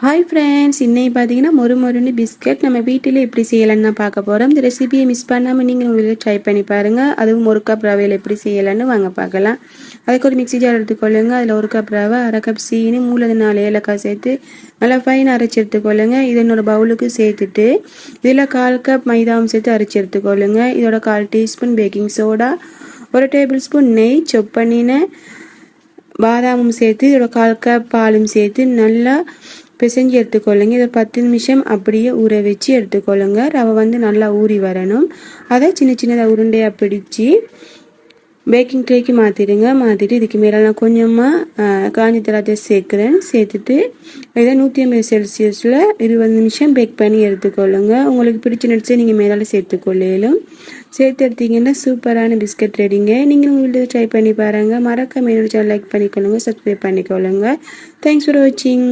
Hi friends, இன்னைக்கு பார்த்தீங்கன்னா மொறுமொறுன்னு biscuit நம்ம வீட்டில் எப்படி செய்யலான்னு தான் பார்க்க போகிறோம். இந்த ரெசிபியை மிஸ் பண்ணாமல் நீங்கள் உங்களுக்கு ட்ரை பண்ணி பாருங்கள். அதுவும் ஒரு கப் ரவையில் எப்படி செய்யலான்னு வாங்க பார்க்கலாம். அதுக்கு ஒரு மிக்ஸி ஜார் எடுத்துக்கொள்ளுங்க. அதில் ஒரு கப் ரவை, அரை கப் சீனி, 3-4 ஏலக்காய் சேர்த்து நல்லா ஃபைன் அரைச்சி எடுத்துக்கொள்ளுங்க. இது இன்னொரு பவுலுக்கு சேர்த்துட்டு இதில் 1/4 கப் மைதாவும் சேர்த்து அரைச்சி எடுத்துக்கொள்ளுங்க. இதோட 1/4 teaspoon baking soda, 1 table spoon நெய், சொப் பண்ணின பாதாமும் சேர்த்து இதோட 1/4 கப் பாலும் சேர்த்து நல்லா பிசைஞ்சு எடுத்துக்கொள்ளுங்க. இதை 10 நிமிஷம் அப்படியே ஊற வச்சு எடுத்துக்கொள்ளுங்க. ரவை நல்லா ஊறி வரணும். அதை சின்ன சின்னதாக உருண்டையாக பிடிச்சி பேக்கிங் ட்ரேக்கு மாற்றிட்டு இதுக்கு மேலே நான் கொஞ்சமாக காஞ்சி திராட்சை சேர்க்குறேன். சேர்த்துட்டு இதை 150 செல்சியஸில் 20 நிமிஷம் பேக் பண்ணி எடுத்துக்கொள்ளுங்க. உங்களுக்கு பிடிச்ச நட்ஸை நீங்கள் மேலே சேர்த்துக்கொள்ளும். சேர்த்து எடுத்தீங்கன்னா சூப்பரான பிஸ்கட் ரெடிங்க. நீங்கள் உங்கள் வீட்டில் ட்ரை பண்ணி பாருங்கள். மறக்காம என்னோட சேனல் லைக் பண்ணிக்கொள்ளுங்க, சப்ஸ்கிரைப் பண்ணிக்கொள்ளுங்க. தேங்க்ஸ் ஃபார் வாட்சிங்.